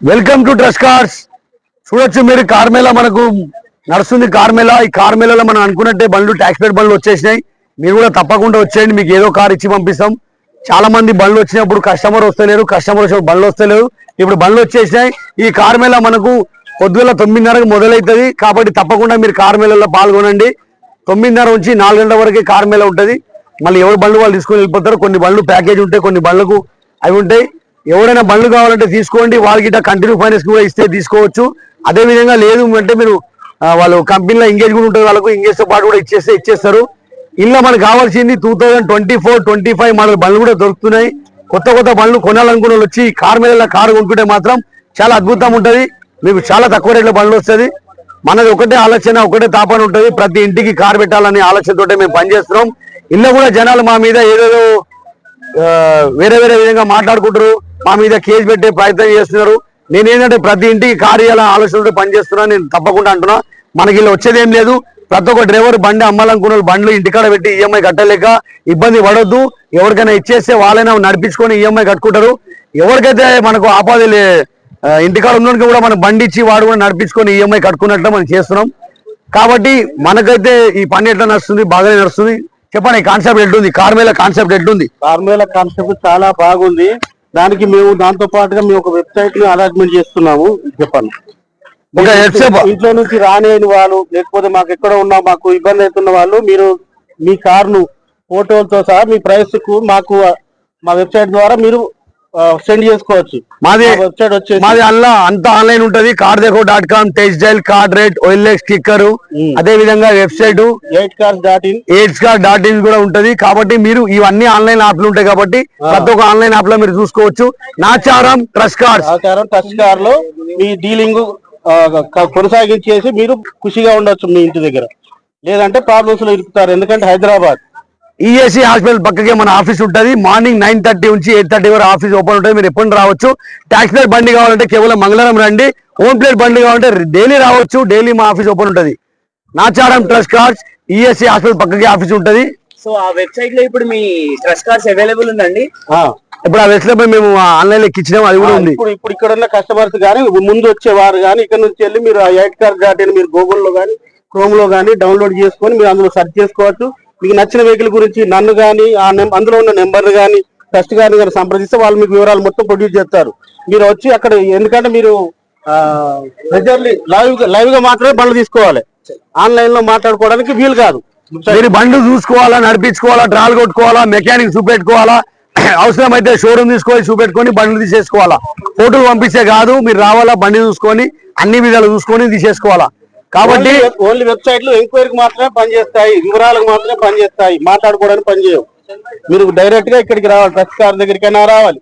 Welcome to trust cars. చూడొచ్చు మీరు car Mela మనకు నడుస్తుంది. కార్ మేళా, ఈ కార్ మేళాలో మనం అనుకున్నట్టే బండ్లు, ట్యాక్స్ పేడ్ బండ్లు వచ్చేసినాయి. మీరు కూడా తప్పకుండా వచ్చేయండి, మీకు ఏదో కార్ ఇచ్చి పంపిస్తాం. చాలా మంది బండ్లు వచ్చినప్పుడు కస్టమర్ వస్తలేరు, కస్టమర్ వచ్చినప్పుడు బండ్లు వస్తలేరు. ఇప్పుడు బండ్లు వచ్చేసినాయి. ఈ కార్ మేళా మనకు పొద్దుగల 9:30కు మొదలవుతుంది. కాబట్టి తప్పకుండా మీరు కార్ మేళాలో పాల్గొనండి. 9:30 నుంచి 4 గంటల వరకే కార్ మేళా ఉంటుంది. మళ్ళీ ఎవరు బండ్లు వాళ్ళు తీసుకొని వెళ్ళిపోతారు. కొన్ని బండ్లు ప్యాకేజ్ ఉంటాయి, కొన్ని బండ్లకు అవి ఉంటాయి. ఎవరైనా బండ్లు కావాలంటే తీసుకోండి, వాళ్ళకి కంటిన్యూ ఫైనాన్స్ కూడా ఇస్తే తీసుకోవచ్చు. అదే విధంగా లేదు అంటే మీరు వాళ్ళు కంపెనీలో ఎంగేజ్ కూడా ఉంటుంది, వాళ్ళకు ఎంగేజ్ తో పాటు కూడా ఇచ్చేస్తారు. ఇలా మనకు కావాల్సింది 2024-25 మోడల్ బండ్లు కూడా దొరుకుతున్నాయి. కొత్త బండ్లు కొనాలనుకున్న వాళ్ళు వచ్చి కార్ మీద కారు కొనుక్కుంటే మాత్రం చాలా అద్భుతంగా ఉంటుంది. మీకు చాలా తక్కువ రేట్లో బండ్లు వస్తుంది. మనది ఒకటే ఆలోచన, ఒకటే తాపన ఉంటుంది, ప్రతి ఇంటికి కార్ పెట్టాలనే ఆలోచనతోటే మేము పనిచేస్తున్నాం. ఇల్లు కూడా జనాలు మా మీద ఏదేదో వేరే విధంగా మాట్లాడుకుంటారు, మా మీద కేసు పెట్టే ప్రయత్నం చేస్తున్నారు. నేనేంటంటే ప్రతి ఇంటికి కారు ఇవ్వాలని ఆలోచనతో పనిచేస్తున్నాను. నేను తప్పకుండా అంటున్నా, మనకి ఇలా వచ్చేది ఏం లేదు. ప్రతి ఒక్క డ్రైవర్ బండి అమ్మాలనుకున్న బండ్లు ఇంటికాడ పెట్టి ఈఎంఐ కట్టలేక ఇబ్బంది పడొద్దు. ఎవరికైనా ఇచ్చేస్తే వాళ్ళైనా నడిపించుకొని ఈఎంఐ కట్టుకుంటారు. ఎవరికైతే మనకు ఆపాది ఇంటికాడ ఉన్నోడికి కూడా మనం బండి ఇచ్చి వాడు కూడా నడిపించుకొని ఈఎంఐ కట్టుకున్నట్లు మనం చేస్తున్నాం. కాబట్టి మనకైతే ఈ పని ఎట్లా నడుస్తుంది, బాగానే నడుస్తుంది. చెప్పండి, కాన్సెప్ట్ ఎట్లుంది? కార్ మేళా కాన్సెప్ట్ ఎట్లుంది? కార్ మేళా కాన్సెప్ట్ చాలా బాగుంది. దానికి మేము దాంతో పాటుగా మేము ఒక వెబ్సైట్ ని అలాట్మెంట్ చేస్తున్నాము. చెప్పండి, ఇంట్లో నుంచి రానియని వాళ్ళు, లేకపోతే మాకు ఎక్కడ ఉన్నా మాకు ఇబ్బంది అవుతున్న వాళ్ళు, మీరు మీ కార్ను ఫోటోలతో సహా మీ ప్రైస్ కు మాకు మా వెబ్సైట్ ద్వారా మీరు సెండ్ చేసుకోవచ్చు. మాది వెబ్సైట్ వచ్చేసి మాది అలా అంతా ఆన్లైన్ ఉంటది. cardeco.com, test dial, card rate, OLX sticker, అదే విధంగా వెబ్సైట్ 8cars.in కూడా ఉంటది. కాబట్టి మీరు ఇవన్నీ ఆన్లైన్ యాప్లు ఉంటాయి కాబట్టి ప్రతి ఒక్క ఆన్లైన్ యాప్ లో మీరు చూసుకోవచ్చు. నాచారం ట్రస్ట్ కార్ లో మీ డీలింగ్ కొనసాగించేసి మీరు ఖుషిగా ఉండొచ్చు మీ ఇంటి దగ్గర. లేదంటే ప్రాబ్లమ్స్ లో ఇరుకుతారు. ఎందుకంటే హైదరాబాద్ ఈఎస్సీ హాస్పిటల్ పక్కకే మన ఆఫీస్ ఉంటుంది. మార్నింగ్ 9:30 నుంచి 8:30 వరకు ఆఫీస్ ఓపెన్ ఉంటుంది. మీరు ఎప్పుడు రావచ్చు. ట్యాక్స్ ప్లేట్ బండి కావాలంటే కేవలం మంగళవారం రండి. ఓన్ ప్లేట్ బండి కావాలంటే డైలీ రావచ్చు. డైలీ మా ఆఫీస్ ఓపెన్ ఉంటుంది. Nacharam trust cars, ESC hospital పక్కకే ఆఫీస్ ఉంటుంది. సో ఆ వెబ్సైట్ లో ఇప్పుడు మీ ట్రస్ట్ కార్స్ అవైలబుల్ ఉందండి. ఇప్పుడు ఆ వెబ్సైట్ మేము ఆన్లైన్ లో ఎక్కించినాం, అది కూడా ఉంది. ఇప్పుడు ఇక్కడ ఉన్న కస్టమర్స్ కానీ ముందు వచ్చేవారు కానీ ఇక్కడ నుంచి వెళ్ళి మీరు 8cars.in మీరు గూగుల్లో కానీ క్రోమ్ లో కానీ డౌన్లోడ్ చేసుకొని మీరు అందులో సెర్చ్ చేసుకోవచ్చు. మీకు నచ్చిన వెహికల్ గురించి నన్ను కానీ అందులో ఉన్న నెంబర్ కానీ ట్రస్ట్ గారిని కానీ సంప్రదిస్తే వాళ్ళు మీకు వివరాలు మొత్తం ప్రొడ్యూస్ చేస్తారు. మీరు వచ్చి అక్కడ, ఎందుకంటే మీరు రెగ్యులర్లీ లైవ్ గా మాత్రమే బండ్లు తీసుకోవాలి. ఆన్లైన్ లో మాట్లాడుకోవడానికి వీలు కాదు. మీరు బండ్లు చూసుకోవాలా, నడిపించుకోవాలా, ట్రాల్ కొట్టుకోవాలా, మెకానిక్ చూపెట్టుకోవాలా, అవసరం అయితే షోరూమ్ తీసుకొని చూపెట్టుకొని బండ్లు తీసేసుకోవాలా. ఫోటోలు పంపిస్తే కాదు, మీరు రావాలా, బండి చూసుకొని అన్ని విధాలు చూసుకొని తీసేసుకోవాలా. కాబట్టి ఓన్లీ వెబ్సైట్లు ఎంక్వైరీకి మాత్రమే పనిచేస్తాయి, వివరాలకు మాత్రమే పనిచేస్తాయి, మాట్లాడుకోవడానికి పనిచేయవు. మీరు డైరెక్ట్ గా ఇక్కడికి రావాలి, ట్రస్ట్ కార్ దగ్గరికైనా రావాలి.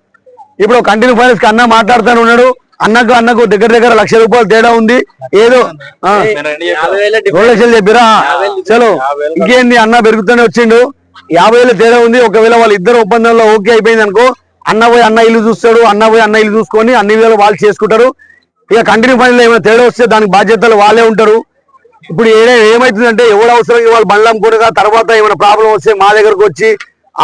ఇప్పుడు కంటిన్యూ ఫైనాన్స్ కి అన్న మాట్లాడుతూనే ఉన్నాడు. అన్నకు దగ్గర ₹1,00,000 తేడా ఉంది. ఏదో 2 లక్షలు చెప్పిరా, చలో ఇంకేంది, అన్న పెరుగుతూనే వచ్చిండు. 50,000 తేడా ఉంది. ఒకవేళ వాళ్ళ ఇద్దరు ఒప్పందంలో ఓకే అయిపోయింది అనుకో, అన్న పోయి అన్న ఇల్లు చూస్తాడు, అన్న పోయి అన్న ఇల్లు చూసుకొని అన్ని విధాలు వాళ్ళు చేసుకుంటారు. ఇక కంటిన్యూ ఫైనల్ ఏమైనా తేడా వస్తే దానికి బాధ్యతలు వాళ్ళే ఉంటారు. ఇప్పుడు ఏమైతుందంటే ఎవరు అవసరం వాళ్ళు బండ్లు అమ్ముకోరుగా, తర్వాత ఏమైనా ప్రాబ్లం వస్తే మా దగ్గరకు వచ్చి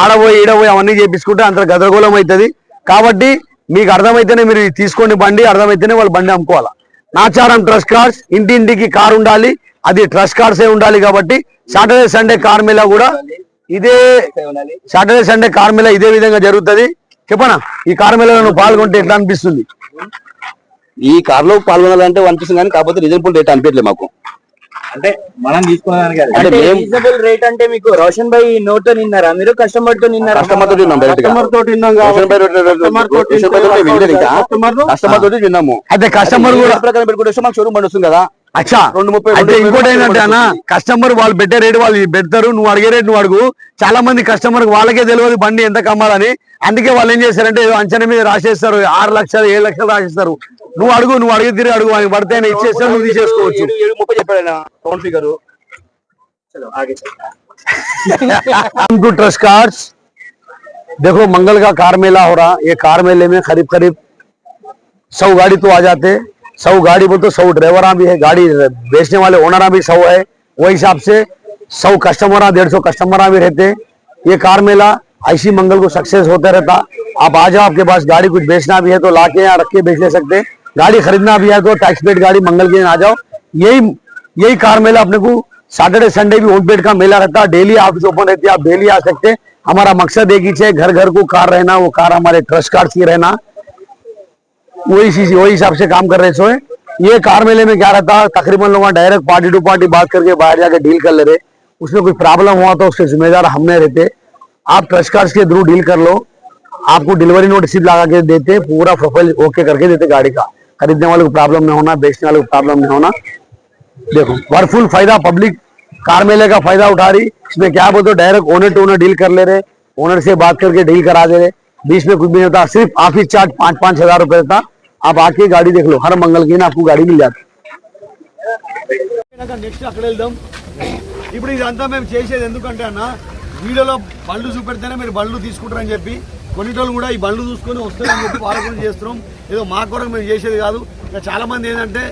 ఆడబోయి ఈడబోయి అవన్నీ చేపించుకుంటే అంత గదరగోళం అవుతుంది. కాబట్టి మీకు అర్థమైతేనే మీరు తీసుకోండి బండి, అర్థమైతేనే వాళ్ళు బండి అమ్ముకోవాలా. నాచారం ట్రస్ట్ కార్స్, ఇంటింటికి కారు ఉండాలి, అది ట్రస్ట్ కార్సే ఉండాలి. కాబట్టి సాటర్డే సండే కార్ మేళా కూడా ఇదే, సాటర్డే సండే కార్ మేళా ఇదే విధంగా జరుగుతుంది. చెప్పనా, ఈ కార్ మేళాలో నువ్వు పాల్గొంటే ఎట్లా అనిపిస్తుంది? ఈ కార్ లో పాల్గొనాలంటే అనిపిస్తుంది కానీ కాకపోతే రీజనబుల్ రేట్ అనిపించలేదు మాకు. అంటే మనం తీసుకోవడానికి రీజనబుల్ రేట్ అంటే మీకు రోషన్ భాయ్ నోట్ తో నిన్నారా, మీరు కస్టమర్ తో నిన్నారా? కస్టమర్ తోటి విన్నాము. అయితే కస్టమర్ కూడా ప్రకారం పెట్టుకుంటే మాకు షోరూమ్ బండి వస్తుంది కదా. అచ్చా, 230. ఇంకోటి ఏంటంటే అన్న, కస్టమర్ వాళ్ళు పెట్టే రేటు వాళ్ళు పెడతారు, నువ్వు అడిగే రేటు నువ్వు అడుగు. చాలా మంది కస్టమర్ వాళ్ళకే తెలియదు బండి ఎంత కమ్మాలని. అందుకే వాళ్ళు ఏం చేస్తారంటే ఏదో అంచనా మీద రాసేస్తారు, 6 లక్షలు 7 లక్షలు రాసేస్తారు. నువ్వు అడిగి తిరిగి అడుగు, ఆయన పడితే ఇచ్చేస్తా, నువ్వు తీసేసుకోవచ్చు. 730 చెప్పాడు కౌంట్ ఫిగర్. ट्रस्ट कार्स, देखो मंगल का कार मेला हो रहा. ये कार मेले में करीब 100 गाड़ी तो आ जाते. 100 गाड़ी बोलते 100 ड्राइवर भी है, गाड़ी बेचने वाले ओनर भी 100 है. वो हिसाब से 100 कस्टमर 150 कस्टमर भी रहते. ये कार मेला ऐसी मंगल को सक्सेस होता रहता. आप आ जाओ, आपके पास गाड़ी कुछ बेचना भी है तो लाके यहाँ रख के बेच ले सकते. गाड़ी खरीदना भी है तो टैक्स पेड गाड़ी मंगल के दिन आ जाओ। यही कार मेला अपने को सैटरडे संडे भी होम पेड का मेला रहता है, डेली ऑफिस ओपन रहती है, आप डेली आ सकते हैं। हमारा मकसद एक ही है, घर घर को कार रहना, वो कार हमारे ट्रस्ट कार्ड की रहना, वही हिसाब से काम कर रहे सो है। ये कार मेले में क्या रहता है, तकरीबन लोग डायरेक्ट पार्टी टू पार्टी बात करके बाहर जाके डील कर ले रहे, उसमें कोई प्रॉब्लम हुआ तो उसके जिम्मेदार हम नहीं रहते। आप ट्रस्ट कार्ड के थ्रू डील कर लो, आपको डिलीवरी नोट रिसीव लगा के देते, पूरा प्रोफाइल ओके करके देते गाड़ी का। खरीदने वाले को प्रॉब्लम नहीं होना, बेचने वाले को प्रॉब्लम नहीं होना। देखो भरपूर फायदा पब्लिक कार मेले का फायदा उठा रही। इसमें क्या बोलते, direct owner to owner deal कर ले रहे, ओनर से बात करके डील करा दे रहे, बीच में कुछ भी नहीं होता। सिर्फ ऑफिस चार्ज 5-5 हजार रुपए था। आप आके गाड़ी देख लो, हर मंगल की ना आपको गाड़ी मिल जाती। నెక్స్ట్ అక్కడ వెళ్దాం. ఇప్పుడు ఇదంతా మేము చేసేది ఎందుకంటే అన్న, వీడియోలో బండ్లు చూపెడితేనే మీరు బండ్లు తీసుకుంటారని చెప్పి కొన్నిటోళ్ళు కూడా ఈ బండ్లు చూసుకొని వస్తారని చెప్పి వాళ్ళ గురించి చేస్తున్నాం. ఏదో మా కొరకు మేము చేసేది కాదు. ఇక చాలా మంది ఏంటంటే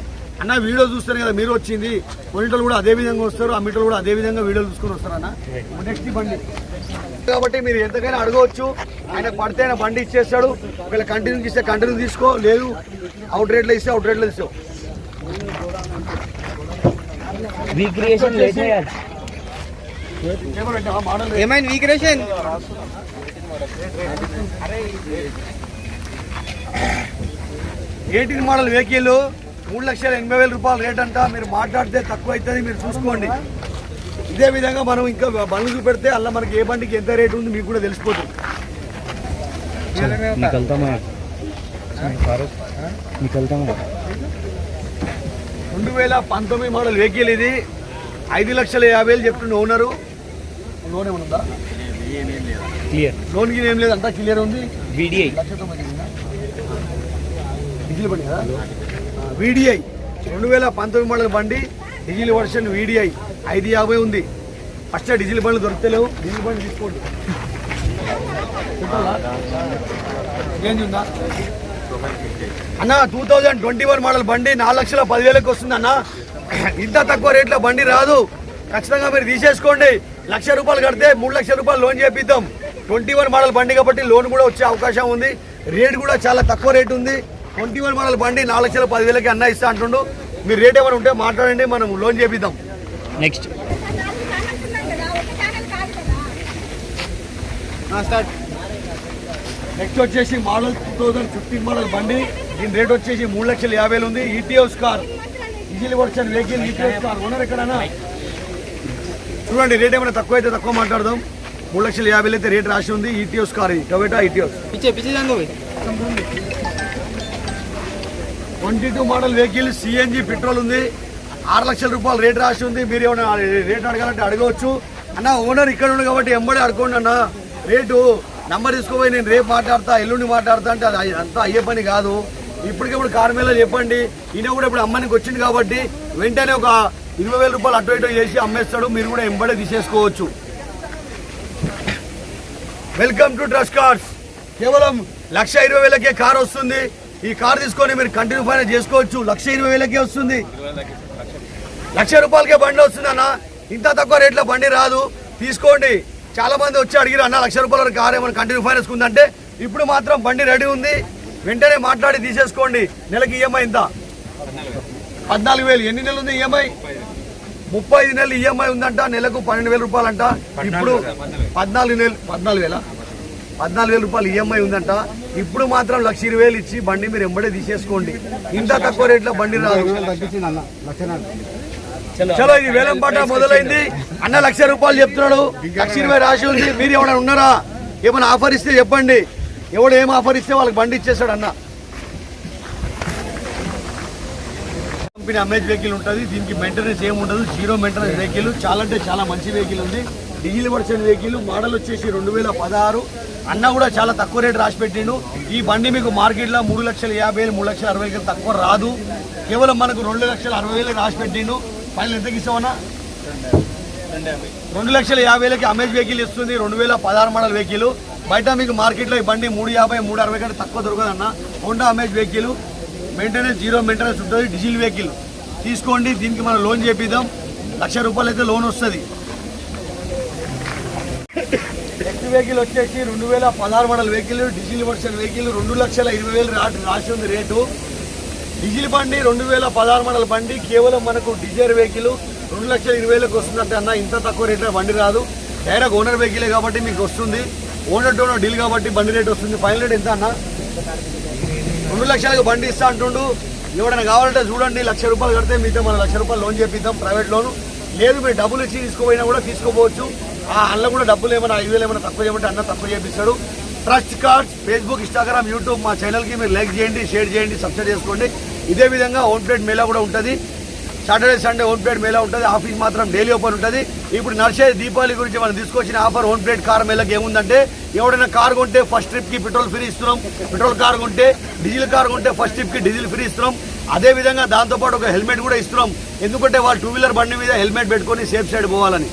అన్న వీడియో చూస్తారు కదా మీరు వచ్చింది, కొన్నిటోళ్ళు కూడా అదే విధంగా వస్తారు, అమ్మిటోళ్ళు కూడా అదే విధంగా వీడియోలు చూసుకొని వస్తారన్న. నెక్స్ట్ బండి కాబట్టి మీరు ఎంతకైనా అడగవచ్చు, ఆయన పడితే ఆయన బండి ఇచ్చేస్తాడు. ఒకవేళ కంటిన్యూ ఇస్తే కంటిన్యూ తీసుకో, లేదు అవుట్ రేట్లో ఇస్తే అవుట్ రేట్లో తీసుకో. ఏమైంది వీక్రేషన్ 18 మోడల్ వెహికల్ 3,80,000 రూపాయలు రేట్ అంట. మీరు మాట్లాడితే తక్కువ అవుతుంది, మీరు చూసుకోండి. ఇదే విధంగా మనం ఇంకా బండ్లు చూపెడితే అలా మనకి ఏ బండికి ఎంత రేటు ఉంది మీకు కూడా తెలిసిపోతుంది. 2019 మోడల్ వెహికల్ ఇది. 5,50,000 చెప్తుండే ఓనరు. లోన్ ఏమైనా ఉందా? లోన్ కి ఏం లేదు, అంతా క్లియర్ ఉంది. డీజిల్ బండి కదా, VDI 2019 మోడల్ బండి, డీజిల్ వర్షన్ VDI 550 ఉంది. ఫస్ట్ డీజిల్ బండ్లు దొరుకుతలేవు, డీజిల్ బండి తీసుకోండి. రేంజ్ ఉందా అన్న? 2021 మోడల్ బండి 4,10,000 వస్తుంది అన్న. ఇంత తక్కువ రేట్లో బండి రాదు. ఖచ్చితంగా మీరు తీసేసుకోండి. ₹1,00,000 కడితే 3,00,000 రూపాయలు లోన్ చేపిద్దాం. 21 మోడల్ బండి కాబట్టి లోన్ కూడా వచ్చే అవకాశం ఉంది. రేట్ కూడా చాలా తక్కువ రేట్ ఉంది. 21 మోడల్ బండి 4,10,000కి అన్న ఇస్తా అంటుండు. మీరు రేట్ ఏమైనా ఉంటే మాట్లాడండి, మనం లోన్ చేపిద్దాం. నెక్స్ట్ నెక్స్ట్ వచ్చేసి మోడల్ 2015 మోడల్ బండి. దీని రేట్ వచ్చేసి 3,50,000 ఉంది. ETS car, diesel version vehicle, ETS car. Owner ఎక్కడన్నా చూడండి, రేట్ ఏమైనా తక్కువ అయితే తక్కువ మాట్లాడదాం. 3,50,000 అయితే రేట్ రాసి ఉంది. ఈటీఎస్ కార్, ఇది Toyota ETS. 22 model vehicle, CNG petrol ఉంది. 6,00,000 రూపాయలు రేట్ రాసి ఉంది. మీరు ఏమైనా రేట్ అడగాలంటే అడగవచ్చు అన్న. ఓనర్ ఇక్కడ ఉంది కాబట్టి ఎంబడి అడుకోండి అన్న. రేటు నంబర్ తీసుకోపోయి నేను రేపు మాట్లాడతా, ఎల్లుండి మాట్లాడతా అంటే అది అంతా అయ్యే పని కాదు. ఇప్పటికిప్పుడు కారు మేళ చెప్పండి. ఈయన కూడా ఇప్పుడు అమ్మనికి వచ్చింది కాబట్టి వెంటనే ఒక 20,000 రూపాయలు అటు ఇటు చేసి అమ్మేస్తాడు. మీరు కూడా ఎంబడే తీసేసుకోవచ్చు. Welcome to trust cars. కేవలం 1,20,000కే కార్ వస్తుంది. ఈ కార్ తీసుకొని మీరు కంటిన్యూ ఫైనాన్స్ చేసుకోవచ్చు. 1,20,000కే వస్తుంది. ₹1,00,000 రూపాయలకే బండి వస్తుంది అన్న. ఇంత తక్కువ రేట్లో బండి రాదు, తీసుకోండి. చాలా మంది వచ్చి అడిగిరు అన్న ₹1,00,000 రూపాయల కార్ ఏమైనా కంటిన్యూ ఫైనాన్స్ ఉందంటే, ఇప్పుడు మాత్రం బండి రెడీ ఉంది. వెంటనే మాట్లాడి తీసేసుకోండి. నెలకి ఈఎంఐ ఎంత? 14,000. ఎన్ని నెలలు ఉంది ఈఎంఐ? 35 నెలలు ఈఎంఐ ఉందంట. నెలకు 12,000 రూపాయలు అంట. ఇప్పుడు 14,000 రూపాయలు ఈఎంఐ ఉందంట. ఇప్పుడు మాత్రం 1,20,000 ఇచ్చి బండి మీరు ఎంబడే తీసేసుకోండి. ఇంత తక్కువ రేట్లో బండి రాదు. చలో, ఇది వేలం పాట మొదలైంది. అన్న ₹1,00,000 రూపాయలు చెప్తున్నాడు. 1,20,000 రాసి ఉంది. మీరు ఏమైనా ఉన్నారా? ఏమైనా ఆఫర్ ఇస్తే చెప్పండి. ఎవడు ఏం ఆఫర్ ఇస్తే వాళ్ళకి బండి ఇచ్చేస్తాడు అన్న. కంపెనీ అమేజ్ వెహికల్ ఉంటుంది. దీనికి మెయింటెనెన్స్ ఏమి ఉండదు, జీరో మెయింటెనెన్స్ వెహికల్. చాలా అంటే చాలా మంచి వెహికల్ ఉంది. డీజిల్ వర్షన్ వెహికల్, మోడల్ వచ్చేసి 2016. అన్న కూడా చాలా తక్కువ రేటు రాసి పెట్టిండు. ఈ బండి మీకు మార్కెట్లో 3,50,000, 3,60,000 తక్కువ రాదు. కేవలం మనకు 2,60,000 రాసి పెట్టిండు. ఫైనల్ ఎంతకి ఇస్తామన్నా? 2,50,000కి అమేజ్ వెహికల్ ఇస్తుంది. 2016 మోడల్ వెహికల్. బయట మీకు మార్కెట్లో ఈ బండి 350, 360 కంటే తక్కువ దొరకదన్న. Honda Amaze vehicle, maintenance zero maintenance ఉంటుంది. డీజిల్ వెహికల్ తీసుకోండి. దీనికి మనం లోన్ చేపిద్దాం. ₹1,00,000 రూపాయలు అయితే లోన్ వస్తుంది. నెక్స్ట్ వెహికల్ వచ్చేసి 2016 model vehicle, diesel version vehicle. 2,20,000 రాసి ఉంది రేటు. డీజిల్ బండి 2016 మోడల్ బండి కేవలం మనకు డిజైర్ వెహికల్ 2,20,000కి వస్తుందంటే అన్న ఇంత తక్కువ రేట్లో బండి రాదు. డైరెక్ట్ ఓనర్ వెహికలే కాబట్టి మీకు వస్తుంది. ఓనర్ టు ఓనర్ డీల్ కాబట్టి బండి రేట్ వస్తుంది. ఫైనల్ రేట్ ఎంత అన్న? 2 లక్షలకు బండి ఇస్తా అంటుండు. ఎవరైనా కావాలంటే చూడండి, ₹1,00,000 కడితే మీతో మన ₹1,00,000 లోన్ చేపిద్దాం, ప్రైవేట్ లోను. లేదు మీరు డబ్బులు ఇచ్చి తీసుకోపోయినా కూడా తీసుకోపోవచ్చు. అందులో కూడా డబ్బులు ఏమైనా 5,000 ఏమైనా తక్కువ చేయమంటే అన్న తక్కువ చేపిస్తాడు. Trust cards Facebook, Instagram, YouTube మా ఛానల్కి మీరు లైక్ చేయండి, షేర్ చేయండి, సబ్స్క్రైబ్ చేసుకోండి. ఇదే విధంగా ఓన్ ప్లేట్ మేళా కూడా ఉంటుంది. Saturday Sunday own plate Mela ఉంటుంది. ఆఫీస్ మాత్రం డైలీ ఓపెన్ ఉంటుంది. ఇప్పుడు నడిచే దీపావళి గురించి మనం తీసుకొచ్చిన ఆఫర్ ఓన్ ప్లేట్ కార్ మేళకి ఏముందంటే, ఎవరైనా కార్ కొంటే ఫస్ట్ ట్రిప్కి పెట్రోల్ ఫ్రీ ఇస్తున్నాం. పెట్రోల్ కార్ కొంటే, డీజిల్ కార్ కొంటే ఫస్ట్ ట్రిప్కి డీజిల్ ఫ్రీ ఇస్తున్నాం. అదేవిధంగా దాంతోపాటు ఒక హెల్మెట్ కూడా ఇస్తున్నాం. ఎందుకంటే వాళ్ళు 2 వీలర్ బండి మీద హెల్మెట్ పెట్టుకొని సేఫ్ సైడ్ పోవాలని.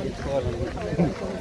తీసుకోవాలనుకుంటున్నాను.